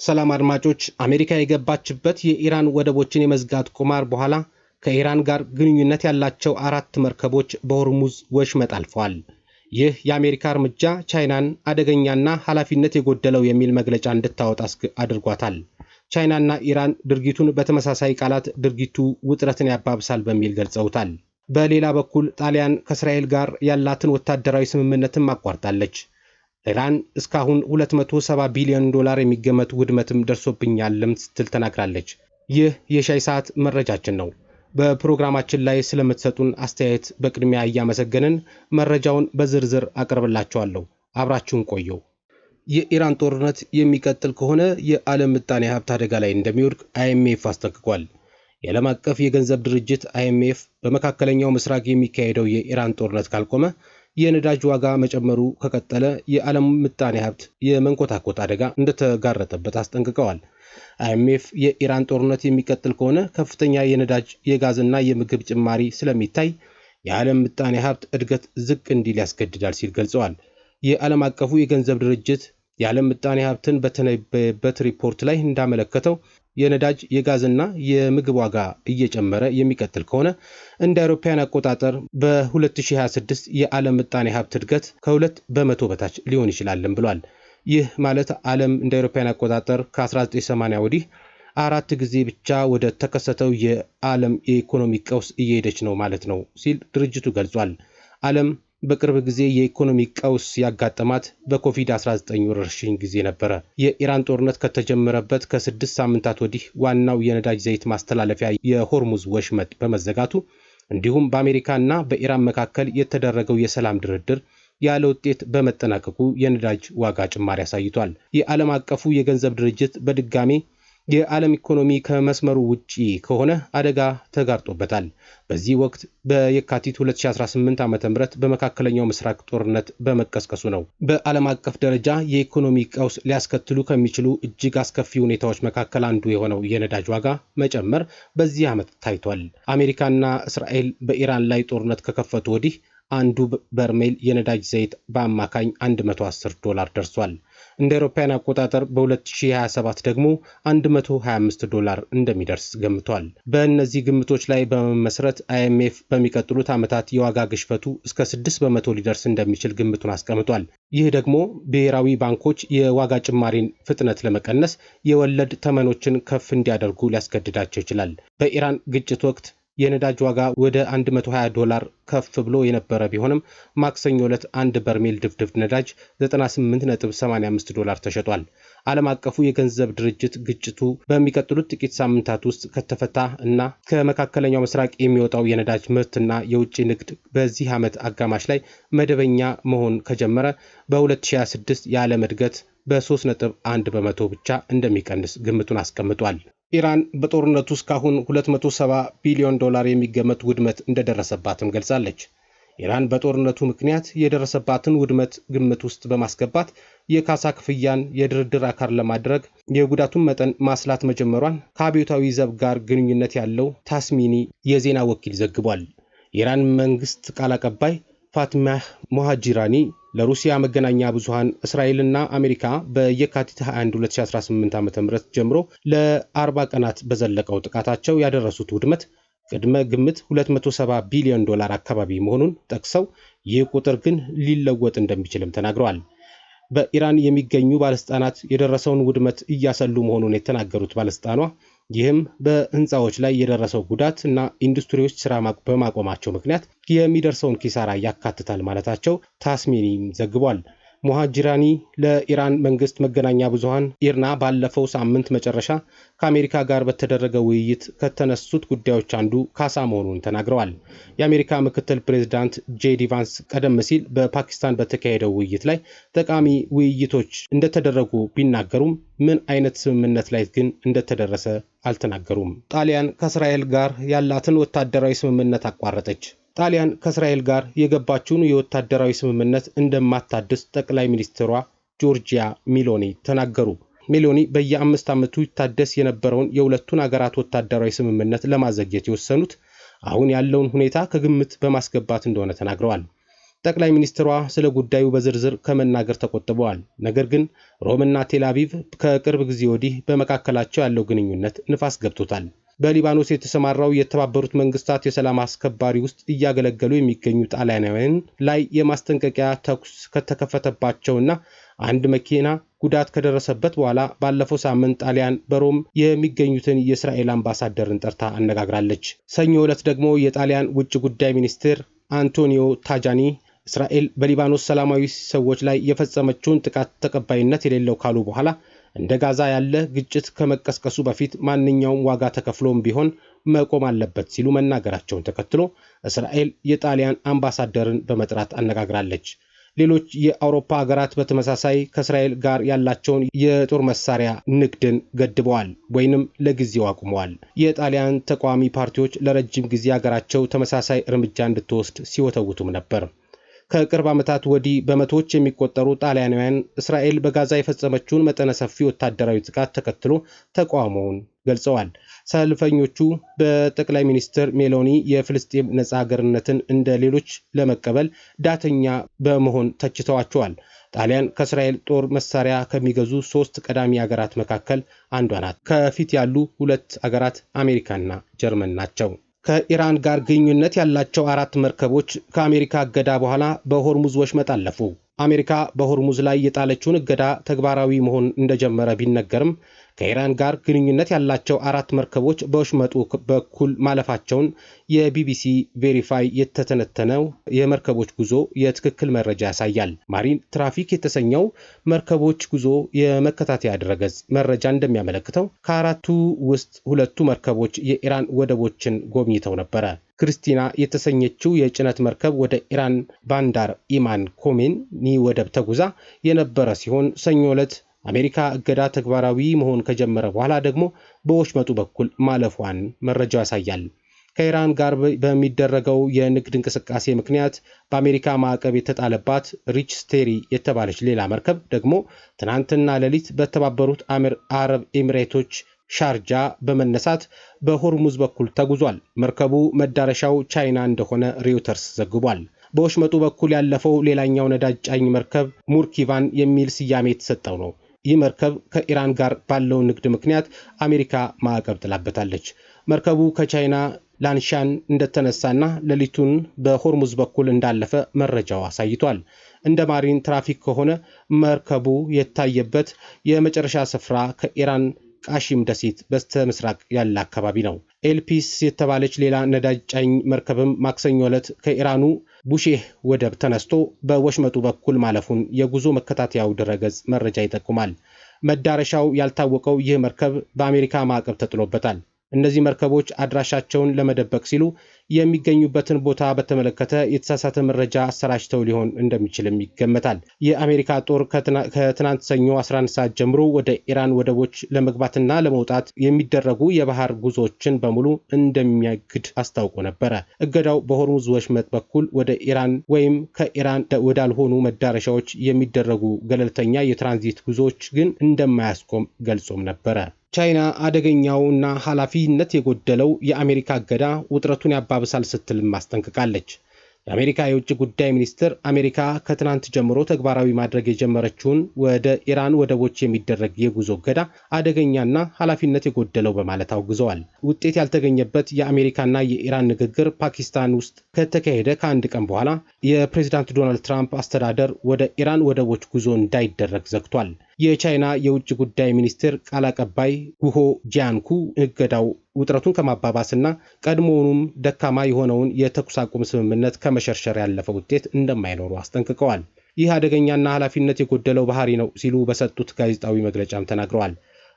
ሰላም አድማጮች፣ አሜሪካ የገባችበት የኢራን ወደቦችን የመዝጋት ቁማር በኋላ ከኢራን ጋር ግንኙነት ያላቸው 4 መርከቦች በሆርሙዝ ወሽመጥ አልፈዋል። ይህ የአሜሪካ እርምጃ ቻይናን አደገኛና ኃላፊነት የጎደለው የሚል መግለጫ እንድታወጣ አድርጓታል። ቻይናና ኢራን ድርጊቱን በተመሳሳይ ቃላት ድርጊቱ ውጥረትን ያባብሳል በሚል ገልጸውታል። በሌላ በኩል ጣሊያን ከእስራኤል ጋር ያላትን ወታደራዊ ስምምነትም አቋርጣለች። ኢራን እስካሁን $270 ቢሊዮን የሚገመት ውድመትም ደርሶብኛልም ስትል ተናግራለች። ይህ የሻይ ሰዓት መረጃችን ነው። በፕሮግራማችን ላይ ስለምትሰጡን አስተያየት በቅድሚያ እያመሰገንን መረጃውን በዝርዝር አቀርብላችኋለሁ። አብራችሁን ቆዩ። የኢራን ጦርነት የሚቀጥል ከሆነ የዓለም ምጣኔ ሀብት አደጋ ላይ እንደሚወድቅ IMF አስጠንቅቋል። የዓለም አቀፍ የገንዘብ ድርጅት IMF በመካከለኛው ምስራቅ የሚካሄደው የኢራን ጦርነት ካልቆመ የነዳጅ ዋጋ መጨመሩ ከቀጠለ የዓለም ምጣኔ ሀብት የመንኮታኮት አደጋ እንደተጋረጠበት አስጠንቅቀዋል። IMF የኢራን ጦርነት የሚቀጥል ከሆነ ከፍተኛ የነዳጅ የጋዝና የምግብ ጭማሪ ስለሚታይ የዓለም ምጣኔ ሀብት እድገት ዝቅ እንዲል ያስገድዳል ሲል ገልጸዋል። የዓለም አቀፉ የገንዘብ ድርጅት የዓለም ምጣኔ ሀብትን በተነበየበት ሪፖርት ላይ እንዳመለከተው የነዳጅ የጋዝና የምግብ ዋጋ እየጨመረ የሚቀጥል ከሆነ እንደ አውሮፓውያን አቆጣጠር በ2026 የዓለም ምጣኔ ሀብት እድገት ከ2% በታች ሊሆን ይችላልም ብሏል። ይህ ማለት ዓለም እንደ አውሮፓውያን አቆጣጠር ከ1980 ወዲህ 4 ጊዜ ብቻ ወደ ተከሰተው የዓለም የኢኮኖሚ ቀውስ እየሄደች ነው ማለት ነው ሲል ድርጅቱ ገልጿል። ዓለም በቅርብ ጊዜ የኢኮኖሚ ቀውስ ያጋጠማት በኮቪድ-19 ወረርሽኝ ጊዜ ነበረ። የኢራን ጦርነት ከተጀመረበት ከ6 ሳምንታት ወዲህ ዋናው የነዳጅ ዘይት ማስተላለፊያ የሆርሙዝ ወሽመጥ በመዘጋቱ እንዲሁም በአሜሪካና በኢራን መካከል የተደረገው የሰላም ድርድር ያለ ውጤት በመጠናቀቁ የነዳጅ ዋጋ ጭማሪ አሳይቷል። የዓለም አቀፉ የገንዘብ ድርጅት በድጋሜ የዓለም ኢኮኖሚ ከመስመሩ ውጪ ከሆነ አደጋ ተጋርጦበታል። በዚህ ወቅት በየካቲት 2018 ዓ.ም በመካከለኛው ምስራቅ ጦርነት በመቀስቀሱ ነው። በዓለም አቀፍ ደረጃ የኢኮኖሚ ቀውስ ሊያስከትሉ ከሚችሉ እጅግ አስከፊ ሁኔታዎች መካከል አንዱ የሆነው የነዳጅ ዋጋ መጨመር በዚህ ዓመት ታይቷል። አሜሪካና እስራኤል በኢራን ላይ ጦርነት ከከፈቱ ወዲህ አንዱ በርሜል የነዳጅ ዘይት በአማካኝ $110 ደርሷል። እንደ አውሮፓውያን አቆጣጠር በ2027 ደግሞ $125 እንደሚደርስ ገምቷል። በእነዚህ ግምቶች ላይ በመመስረት IMF በሚቀጥሉት ዓመታት የዋጋ ግሽበቱ እስከ 6% ሊደርስ እንደሚችል ግምቱን አስቀምጧል። ይህ ደግሞ ብሔራዊ ባንኮች የዋጋ ጭማሪን ፍጥነት ለመቀነስ የወለድ ተመኖችን ከፍ እንዲያደርጉ ሊያስገድዳቸው ይችላል። በኢራን ግጭት ወቅት የነዳጅ ዋጋ ወደ $120 ከፍ ብሎ የነበረ ቢሆንም ማክሰኞ ዕለት አንድ በርሜል ድፍድፍ ነዳጅ $98.85 ተሸጧል። ዓለም አቀፉ የገንዘብ ድርጅት ግጭቱ በሚቀጥሉት ጥቂት ሳምንታት ውስጥ ከተፈታ እና ከመካከለኛው ምስራቅ የሚወጣው የነዳጅ ምርትና የውጭ ንግድ በዚህ ዓመት አጋማሽ ላይ መደበኛ መሆን ከጀመረ በ2026 የዓለም እድገት በ3.1% ብቻ እንደሚቀንስ ግምቱን አስቀምጧል። ኢራን በጦርነቱ እስካሁን $270 ቢሊዮን የሚገመት ውድመት እንደደረሰባትም ገልጻለች። ኢራን በጦርነቱ ምክንያት የደረሰባትን ውድመት ግምት ውስጥ በማስገባት የካሳ ክፍያን የድርድር አካል ለማድረግ የጉዳቱን መጠን ማስላት መጀመሯን ከአብዮታዊ ዘብ ጋር ግንኙነት ያለው ታስሚኒ የዜና ወኪል ዘግቧል። የኢራን መንግስት ቃል አቀባይ ፋቲማህ ሞሃጂራኒ ለሩሲያ መገናኛ ብዙሃን እስራኤልና አሜሪካ በየካቲት 21 2018 ዓ.ም ጀምሮ ለ40 ቀናት በዘለቀው ጥቃታቸው ያደረሱት ውድመት ቅድመ ግምት $270 ቢሊዮን አካባቢ መሆኑን ጠቅሰው ይህ ቁጥር ግን ሊለወጥ እንደሚችልም ተናግረዋል። በኢራን የሚገኙ ባለስልጣናት የደረሰውን ውድመት እያሰሉ መሆኑን የተናገሩት ባለስልጣኗ ይህም በህንፃዎች ላይ የደረሰው ጉዳት እና ኢንዱስትሪዎች ስራ በማቆማቸው ምክንያት የሚደርሰውን ኪሳራ ያካትታል ማለታቸው ታስሚኒም ዘግቧል። ሞሃጂራኒ ለኢራን መንግስት መገናኛ ብዙሃን ኢርና ባለፈው ሳምንት መጨረሻ ከአሜሪካ ጋር በተደረገ ውይይት ከተነሱት ጉዳዮች አንዱ ካሳ መሆኑን ተናግረዋል። የአሜሪካ ምክትል ፕሬዝዳንት ጄዲ ቫንስ ቀደም ሲል በፓኪስታን በተካሄደው ውይይት ላይ ጠቃሚ ውይይቶች እንደተደረጉ ቢናገሩም ምን አይነት ስምምነት ላይ ግን እንደተደረሰ አልተናገሩም። ጣሊያን ከእስራኤል ጋር ያላትን ወታደራዊ ስምምነት አቋረጠች። ጣሊያን ከእስራኤል ጋር የገባችውን የወታደራዊ ስምምነት እንደማታድስ ጠቅላይ ሚኒስትሯ ጆርጂያ ሜሎኒ ተናገሩ። ሜሎኒ በየ5 ዓመቱ ይታደስ የነበረውን የሁለቱን አገራት ወታደራዊ ስምምነት ለማዘግየት የወሰኑት አሁን ያለውን ሁኔታ ከግምት በማስገባት እንደሆነ ተናግረዋል። ጠቅላይ ሚኒስትሯ ስለ ጉዳዩ በዝርዝር ከመናገር ተቆጥበዋል። ነገር ግን ሮምና ቴል አቪቭ ከቅርብ ጊዜ ወዲህ በመካከላቸው ያለው ግንኙነት ንፋስ ገብቶታል። በሊባኖስ የተሰማራው የተባበሩት መንግስታት የሰላም አስከባሪ ውስጥ እያገለገሉ የሚገኙ ጣሊያናውያን ላይ የማስጠንቀቂያ ተኩስ ከተከፈተባቸውና አንድ መኪና ጉዳት ከደረሰበት በኋላ ባለፈው ሳምንት ጣሊያን በሮም የሚገኙትን የእስራኤል አምባሳደርን ጠርታ አነጋግራለች። ሰኞ ዕለት ደግሞ የጣሊያን ውጭ ጉዳይ ሚኒስትር አንቶኒዮ ታጃኒ እስራኤል በሊባኖስ ሰላማዊ ሰዎች ላይ የፈጸመችውን ጥቃት ተቀባይነት የሌለው ካሉ በኋላ እንደ ጋዛ ያለ ግጭት ከመቀስቀሱ በፊት ማንኛውም ዋጋ ተከፍሎም ቢሆን መቆም አለበት ሲሉ መናገራቸውን ተከትሎ እስራኤል የጣሊያን አምባሳደርን በመጥራት አነጋግራለች። ሌሎች የአውሮፓ ሀገራት በተመሳሳይ ከእስራኤል ጋር ያላቸውን የጦር መሳሪያ ንግድን ገድበዋል ወይንም ለጊዜው አቁመዋል። የጣሊያን ተቃዋሚ ፓርቲዎች ለረጅም ጊዜ ሀገራቸው ተመሳሳይ እርምጃ እንድትወስድ ሲወተውቱም ነበር። ከቅርብ ዓመታት ወዲህ በመቶዎች የሚቆጠሩ ጣሊያናውያን እስራኤል በጋዛ የፈጸመችውን መጠነ ሰፊ ወታደራዊ ጥቃት ተከትሎ ተቃውሞውን ገልጸዋል። ሰልፈኞቹ በጠቅላይ ሚኒስትር ሜሎኒ የፍልስጤም ነጻ ሀገርነትን እንደ ሌሎች ለመቀበል ዳተኛ በመሆን ተችተዋቸዋል። ጣሊያን ከእስራኤል ጦር መሳሪያ ከሚገዙ 3 ቀዳሚ ሀገራት መካከል አንዷ ናት። ከፊት ያሉ 2 ሀገራት አሜሪካና ጀርመን ናቸው። ከኢራን ጋር ግንኙነት ያላቸው 4 መርከቦች ከአሜሪካ እገዳ በኋላ በሆርሙዝ ወሽመጥ አለፉ። አሜሪካ በሆርሙዝ ላይ የጣለችውን እገዳ ተግባራዊ መሆን እንደጀመረ ቢነገርም ከኢራን ጋር ግንኙነት ያላቸው 4 መርከቦች በወሽመጡ በኩል ማለፋቸውን የቢቢሲ ቬሪፋይ የተተነተነው የመርከቦች ጉዞ የትክክል መረጃ ያሳያል። ማሪን ትራፊክ የተሰኘው መርከቦች ጉዞ የመከታተያ ድረገጽ መረጃ እንደሚያመለክተው ከ4ቱ ውስጥ 2ቱ መርከቦች የኢራን ወደቦችን ጎብኝተው ነበረ። ክርስቲና የተሰኘችው የጭነት መርከብ ወደ ኢራን ባንዳር ኢማን ኮሜኒ ወደብ ተጉዛ የነበረ ሲሆን ሰኞ ዕለት አሜሪካ እገዳ ተግባራዊ መሆን ከጀመረ በኋላ ደግሞ በወሽመጡ በኩል ማለፏን መረጃው ያሳያል። ከኢራን ጋር በሚደረገው የንግድ እንቅስቃሴ ምክንያት በአሜሪካ ማዕቀብ የተጣለባት ሪች ስቴሪ የተባለች ሌላ መርከብ ደግሞ ትናንትና ሌሊት በተባበሩት አረብ ኤሚሬቶች ሻርጃ በመነሳት በሆርሙዝ በኩል ተጉዟል። መርከቡ መዳረሻው ቻይና እንደሆነ ሪውተርስ ዘግቧል። በወሽመጡ በኩል ያለፈው ሌላኛው ነዳጅ ጫኝ መርከብ ሙርኪቫን የሚል ስያሜ የተሰጠው ነው። ይህ መርከብ ከኢራን ጋር ባለው ንግድ ምክንያት አሜሪካ ማዕቀብ ጥላበታለች። መርከቡ ከቻይና ላንሻን እንደተነሳና ሌሊቱን በሆርሙዝ በኩል እንዳለፈ መረጃው አሳይቷል። እንደ ማሪን ትራፊክ ከሆነ መርከቡ የታየበት የመጨረሻ ስፍራ ከኢራን ቃሺም ደሴት በስተ ምስራቅ ያለ አካባቢ ነው። ኤልፒስ የተባለች ሌላ ነዳጅ ጫኝ መርከብም ማክሰኞ ዕለት ከኢራኑ ቡሼህ ወደብ ተነስቶ በወሽመጡ በኩል ማለፉን የጉዞ መከታተያው ድረገጽ መረጃ ይጠቁማል። መዳረሻው ያልታወቀው ይህ መርከብ በአሜሪካ ማዕቀብ ተጥሎበታል። እነዚህ መርከቦች አድራሻቸውን ለመደበቅ ሲሉ የሚገኙበትን ቦታ በተመለከተ የተሳሳተ መረጃ አሰራጭተው ሊሆን እንደሚችልም ይገመታል። የአሜሪካ ጦር ከትናንት ሰኞ 11 ሰዓት ጀምሮ ወደ ኢራን ወደቦች ለመግባትና ለመውጣት የሚደረጉ የባህር ጉዞዎችን በሙሉ እንደሚያግድ አስታውቆ ነበረ። እገዳው በሆርሙዝ ወሽመጥ በኩል ወደ ኢራን ወይም ከኢራን ወዳልሆኑ መዳረሻዎች የሚደረጉ ገለልተኛ የትራንዚት ጉዞዎች ግን እንደማያስቆም ገልጾም ነበረ። ቻይና አደገኛውና ኃላፊነት የጎደለው የአሜሪካ እገዳ ውጥረቱን ያባብሳል ስትል ማስጠንቀቃለች። የአሜሪካ የውጭ ጉዳይ ሚኒስትር አሜሪካ ከትናንት ጀምሮ ተግባራዊ ማድረግ የጀመረችውን ወደ ኢራን ወደቦች የሚደረግ የጉዞ እገዳ አደገኛና ኃላፊነት የጎደለው በማለት አውግዘዋል። ውጤት ያልተገኘበት የአሜሪካና የኢራን ንግግር ፓኪስታን ውስጥ ከተካሄደ ከአንድ ቀን በኋላ የፕሬዝዳንት ዶናልድ ትራምፕ አስተዳደር ወደ ኢራን ወደቦች ጉዞ እንዳይደረግ ዘግቷል። የቻይና የውጭ ጉዳይ ሚኒስትር ቃል አቀባይ ጉሆ ጂያንኩ እገዳው ውጥረቱን ከማባባስና ቀድሞውኑም ደካማ የሆነውን የተኩስ አቁም ስምምነት ከመሸርሸር ያለፈ ውጤት እንደማይኖሩ አስጠንቅቀዋል። ይህ አደገኛና ኃላፊነት የጎደለው ባህሪ ነው ሲሉ በሰጡት ጋዜጣዊ መግለጫም ተናግረዋል።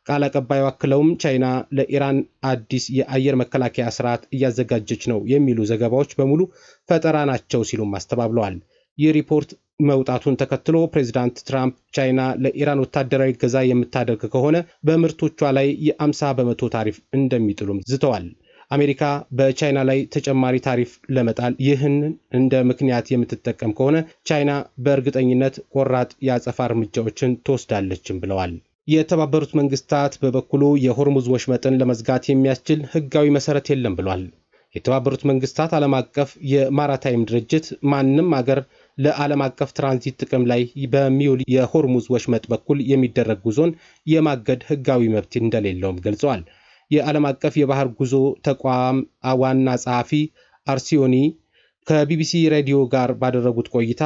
ቃል አቀባዩ አክለውም ቻይና ለኢራን አዲስ የአየር መከላከያ ስርዓት እያዘጋጀች ነው የሚሉ ዘገባዎች በሙሉ ፈጠራ ናቸው ሲሉም አስተባብለዋል። ይህ ሪፖርት መውጣቱን ተከትሎ ፕሬዝዳንት ትራምፕ ቻይና ለኢራን ወታደራዊ ገዛ የምታደርግ ከሆነ በምርቶቿ ላይ የ50% ታሪፍ እንደሚጥሉም ዝተዋል። አሜሪካ በቻይና ላይ ተጨማሪ ታሪፍ ለመጣል ይህን እንደ ምክንያት የምትጠቀም ከሆነ ቻይና በእርግጠኝነት ቆራጥ የአጸፋ እርምጃዎችን ትወስዳለችም ብለዋል። የተባበሩት መንግስታት በበኩሉ የሆርሙዝ ወሽመጥን ለመዝጋት የሚያስችል ህጋዊ መሰረት የለም ብሏል። የተባበሩት መንግስታት ዓለም አቀፍ የማራታይም ድርጅት ማንም አገር ለዓለም አቀፍ ትራንዚት ጥቅም ላይ በሚውል የሆርሙዝ ወሽመጥ በኩል የሚደረግ ጉዞን የማገድ ህጋዊ መብት እንደሌለውም ገልጸዋል። የዓለም አቀፍ የባህር ጉዞ ተቋም ዋና ጸሐፊ አርሲዮኒ ከቢቢሲ ሬዲዮ ጋር ባደረጉት ቆይታ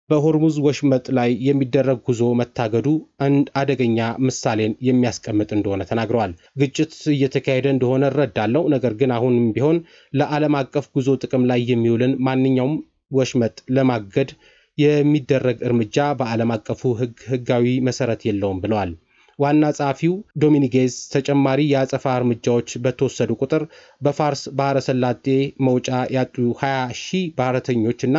በሆርሙዝ ወሽመጥ ላይ የሚደረግ ጉዞ መታገዱ አንድ አደገኛ ምሳሌን የሚያስቀምጥ እንደሆነ ተናግረዋል። ግጭት እየተካሄደ እንደሆነ እረዳለሁ፣ ነገር ግን አሁንም ቢሆን ለዓለም አቀፍ ጉዞ ጥቅም ላይ የሚውልን ማንኛውም ወሽመጥ ለማገድ የሚደረግ እርምጃ በዓለም አቀፉ ህጋዊ መሰረት የለውም ብለዋል። ዋና ጸሐፊው ዶሚኒጌዝ ተጨማሪ የአጸፋ እርምጃዎች በተወሰዱ ቁጥር በፋርስ ባህረ ሰላጤ መውጫ ያጡ 20,000 ባህረተኞችና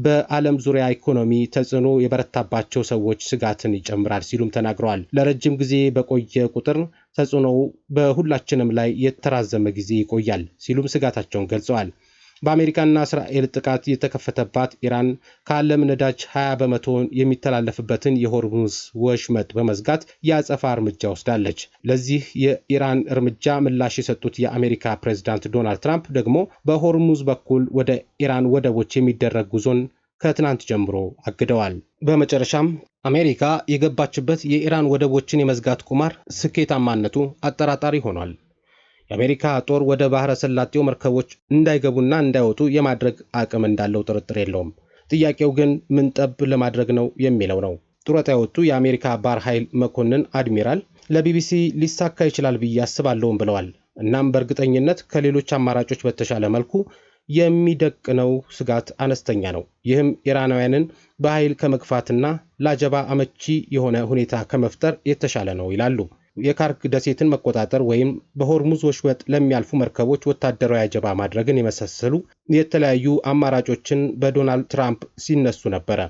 በዓለም ዙሪያ ኢኮኖሚ ተጽዕኖ የበረታባቸው ሰዎች ስጋትን ይጨምራል ሲሉም ተናግረዋል። ለረጅም ጊዜ በቆየ ቁጥር ተጽዕኖው በሁላችንም ላይ የተራዘመ ጊዜ ይቆያል ሲሉም ስጋታቸውን ገልጸዋል። በአሜሪካና እስራኤል ጥቃት የተከፈተባት ኢራን ከዓለም ነዳጅ 20% የሚተላለፍበትን የሆርሙዝ ወሽመጥ በመዝጋት የአጸፋ እርምጃ ወስዳለች። ለዚህ የኢራን እርምጃ ምላሽ የሰጡት የአሜሪካ ፕሬዝዳንት ዶናልድ ትራምፕ ደግሞ በሆርሙዝ በኩል ወደ ኢራን ወደቦች የሚደረግ ጉዞን ከትናንት ጀምሮ አግደዋል። በመጨረሻም አሜሪካ የገባችበት የኢራን ወደቦችን የመዝጋት ቁማር ስኬታማነቱ አጠራጣሪ ሆኗል። የአሜሪካ ጦር ወደ ባህረ ሰላጤው መርከቦች እንዳይገቡና እንዳይወጡ የማድረግ አቅም እንዳለው ጥርጥር የለውም። ጥያቄው ግን ምን ጠብ ለማድረግ ነው የሚለው ነው። ጡረታ የወጡ የአሜሪካ ባህር ኃይል መኮንን አድሚራል ለቢቢሲ ሊሳካ ይችላል ብዬ አስባለሁም ብለዋል። እናም በእርግጠኝነት ከሌሎች አማራጮች በተሻለ መልኩ የሚደቅነው ስጋት አነስተኛ ነው። ይህም ኢራናውያንን በኃይል ከመግፋትና ለአጀባ አመቺ የሆነ ሁኔታ ከመፍጠር የተሻለ ነው ይላሉ። የካርክ ደሴትን መቆጣጠር ወይም በሆርሙዝ ወሽመጥ ለሚያልፉ መርከቦች ወታደራዊ አጀባ ማድረግን የመሳሰሉ የተለያዩ አማራጮችን በዶናልድ ትራምፕ ሲነሱ ነበረ።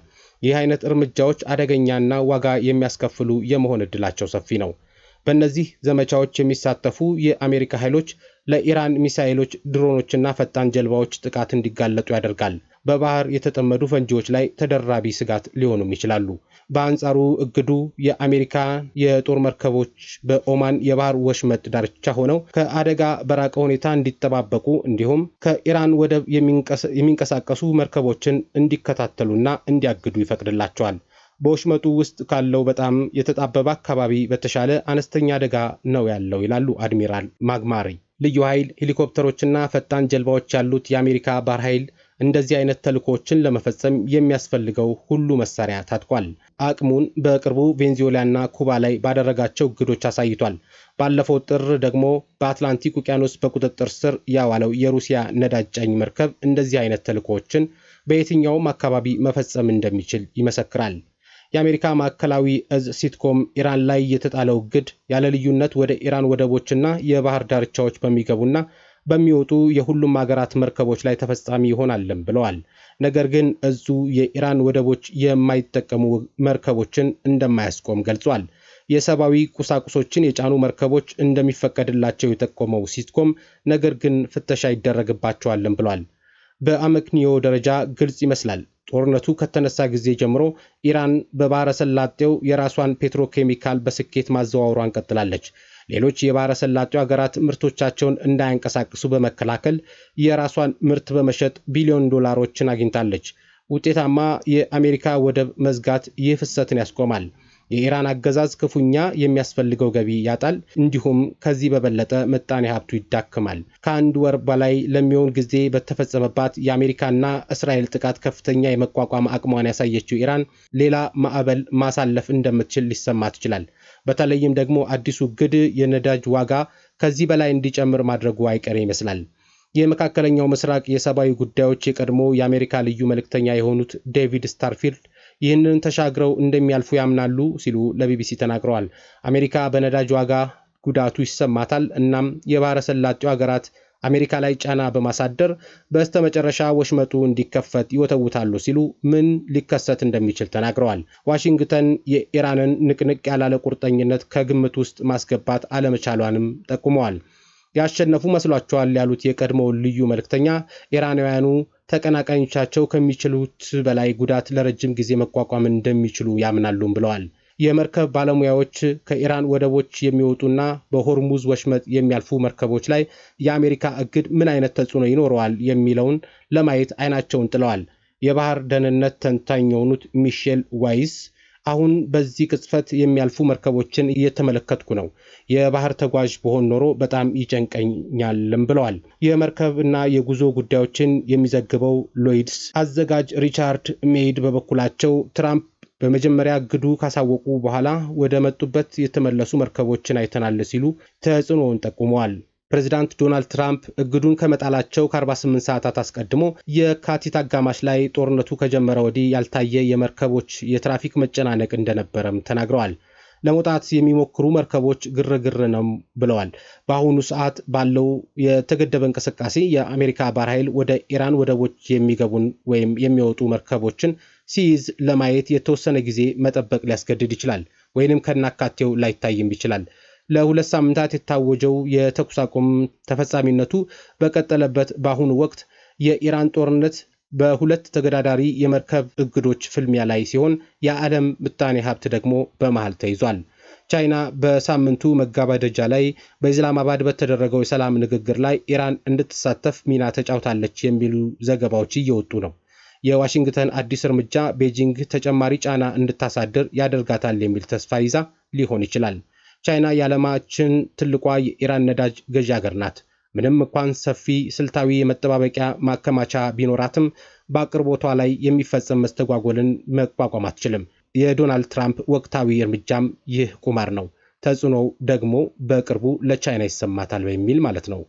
ይህ አይነት እርምጃዎች አደገኛና ዋጋ የሚያስከፍሉ የመሆን ዕድላቸው ሰፊ ነው። በእነዚህ ዘመቻዎች የሚሳተፉ የአሜሪካ ኃይሎች ለኢራን ሚሳኤሎች፣ ድሮኖችና ፈጣን ጀልባዎች ጥቃት እንዲጋለጡ ያደርጋል። በባህር የተጠመዱ ፈንጂዎች ላይ ተደራቢ ስጋት ሊሆኑም ይችላሉ። በአንጻሩ እግዱ የአሜሪካ የጦር መርከቦች በኦማን የባህር ወሽመጥ ዳርቻ ሆነው ከአደጋ በራቀ ሁኔታ እንዲጠባበቁ እንዲሁም ከኢራን ወደብ የሚንቀሳቀሱ መርከቦችን እንዲከታተሉና እንዲያግዱ ይፈቅድላቸዋል። በወሽመጡ ውስጥ ካለው በጣም የተጣበበ አካባቢ በተሻለ አነስተኛ አደጋ ነው ያለው ይላሉ አድሚራል ማግማሪ። ልዩ ኃይል፣ ሄሊኮፕተሮችና ፈጣን ጀልባዎች ያሉት የአሜሪካ ባህር ኃይል እንደዚህ አይነት ተልእኮችን ለመፈጸም የሚያስፈልገው ሁሉ መሳሪያ ታጥቋል። አቅሙን በቅርቡ ቬንዙዌላና ኩባ ላይ ባደረጋቸው እግዶች አሳይቷል። ባለፈው ጥር ደግሞ በአትላንቲክ ውቅያኖስ በቁጥጥር ስር ያዋለው የሩሲያ ነዳጅ ጫኝ መርከብ እንደዚህ አይነት ተልእኮችን በየትኛውም አካባቢ መፈጸም እንደሚችል ይመሰክራል። የአሜሪካ ማዕከላዊ እዝ ሲትኮም ኢራን ላይ የተጣለው እግድ ያለ ልዩነት ወደ ኢራን ወደቦችና የባህር ዳርቻዎች በሚገቡና በሚወጡ የሁሉም ሀገራት መርከቦች ላይ ተፈጻሚ ይሆናልም ብለዋል። ነገር ግን እዙ የኢራን ወደቦች የማይጠቀሙ መርከቦችን እንደማያስቆም ገልጿል። የሰብአዊ ቁሳቁሶችን የጫኑ መርከቦች እንደሚፈቀድላቸው የጠቆመው ሲትኮም ነገር ግን ፍተሻ ይደረግባቸዋልም ብሏል። በአመክንዮ ደረጃ ግልጽ ይመስላል። ጦርነቱ ከተነሳ ጊዜ ጀምሮ ኢራን በባህረ ሰላጤው የራሷን ፔትሮኬሚካል በስኬት ማዘዋወሯን ቀጥላለች። ሌሎች የባህረ ሰላጤው ሀገራት ምርቶቻቸውን እንዳያንቀሳቅሱ በመከላከል የራሷን ምርት በመሸጥ ቢሊዮን ዶላሮችን አግኝታለች። ውጤታማ የአሜሪካ ወደብ መዝጋት ይህ ፍሰትን ያስቆማል። የኢራን አገዛዝ ክፉኛ የሚያስፈልገው ገቢ ያጣል። እንዲሁም ከዚህ በበለጠ ምጣኔ ሀብቱ ይዳክማል። ከአንድ ወር በላይ ለሚሆን ጊዜ በተፈጸመባት የአሜሪካና እስራኤል ጥቃት ከፍተኛ የመቋቋም አቅሟን ያሳየችው ኢራን ሌላ ማዕበል ማሳለፍ እንደምትችል ሊሰማት ይችላል። በተለይም ደግሞ አዲሱ እግድ የነዳጅ ዋጋ ከዚህ በላይ እንዲጨምር ማድረጉ አይቀሬ ይመስላል። የመካከለኛው ምስራቅ የሰብአዊ ጉዳዮች የቀድሞ የአሜሪካ ልዩ መልእክተኛ የሆኑት ዴቪድ ስታርፊልድ ይህንን ተሻግረው እንደሚያልፉ ያምናሉ ሲሉ ለቢቢሲ ተናግረዋል። አሜሪካ በነዳጅ ዋጋ ጉዳቱ ይሰማታል። እናም የባህረ ሰላጤው ሀገራት አሜሪካ ላይ ጫና በማሳደር በስተመጨረሻ ወሽመጡ እንዲከፈት ይወተውታሉ ሲሉ ምን ሊከሰት እንደሚችል ተናግረዋል። ዋሽንግተን የኢራንን ንቅንቅ ያላለ ቁርጠኝነት ከግምት ውስጥ ማስገባት አለመቻሏንም ጠቁመዋል። ያሸነፉ መስሏቸዋል ያሉት የቀድሞው ልዩ መልእክተኛ ኢራናውያኑ ተቀናቃኞቻቸው ከሚችሉት በላይ ጉዳት ለረጅም ጊዜ መቋቋም እንደሚችሉ ያምናሉም ብለዋል። የመርከብ ባለሙያዎች ከኢራን ወደቦች የሚወጡና በሆርሙዝ ወሽመጥ የሚያልፉ መርከቦች ላይ የአሜሪካ እግድ ምን አይነት ተጽዕኖ ይኖረዋል የሚለውን ለማየት አይናቸውን ጥለዋል። የባህር ደህንነት ተንታኝ የሆኑት ሚሼል ዋይስ አሁን በዚህ ቅጽበት የሚያልፉ መርከቦችን እየተመለከትኩ ነው። የባህር ተጓዥ በሆን ኖሮ በጣም ይጨንቀኛልም ብለዋል። የመርከብና የጉዞ ጉዳዮችን የሚዘግበው ሎይድስ አዘጋጅ ሪቻርድ ሜይድ በበኩላቸው ትራምፕ በመጀመሪያ እግዱ ካሳወቁ በኋላ ወደ መጡበት የተመለሱ መርከቦችን አይተናል ሲሉ ተጽዕኖውን ጠቁመዋል። ፕሬዚዳንት ዶናልድ ትራምፕ እግዱን ከመጣላቸው ከ48 ሰዓታት አስቀድሞ የካቲት አጋማሽ ላይ ጦርነቱ ከጀመረ ወዲህ ያልታየ የመርከቦች የትራፊክ መጨናነቅ እንደነበረም ተናግረዋል። ለመውጣት የሚሞክሩ መርከቦች ግርግር ነው ብለዋል። በአሁኑ ሰዓት ባለው የተገደበ እንቅስቃሴ የአሜሪካ ባህር ኃይል ወደ ኢራን ወደቦች የሚገቡን ወይም የሚወጡ መርከቦችን ሲይዝ ለማየት የተወሰነ ጊዜ መጠበቅ ሊያስገድድ ይችላል፣ ወይንም ከናካቴው ላይታይም ይችላል። ለ2 ሳምንታት የታወጀው የተኩስ አቁም ተፈጻሚነቱ በቀጠለበት በአሁኑ ወቅት የኢራን ጦርነት በሁለት ተገዳዳሪ የመርከብ እግዶች ፍልሚያ ላይ ሲሆን የዓለም ምጣኔ ሀብት ደግሞ በመሃል ተይዟል። ቻይና በሳምንቱ መጋባደጃ ላይ በኢስላማባድ በተደረገው የሰላም ንግግር ላይ ኢራን እንድትሳተፍ ሚና ተጫውታለች የሚሉ ዘገባዎች እየወጡ ነው። የዋሽንግተን አዲስ እርምጃ ቤጂንግ ተጨማሪ ጫና እንድታሳድር ያደርጋታል የሚል ተስፋ ይዛ ሊሆን ይችላል። ቻይና የዓለማችን ትልቋ የኢራን ነዳጅ ገዢ ሀገር ናት። ምንም እንኳን ሰፊ ስልታዊ የመጠባበቂያ ማከማቻ ቢኖራትም በአቅርቦቷ ላይ የሚፈጸም መስተጓጎልን መቋቋም አትችልም። የዶናልድ ትራምፕ ወቅታዊ እርምጃም ይህ ቁማር ነው። ተጽዕኖው ደግሞ በቅርቡ ለቻይና ይሰማታል በሚል ማለት ነው።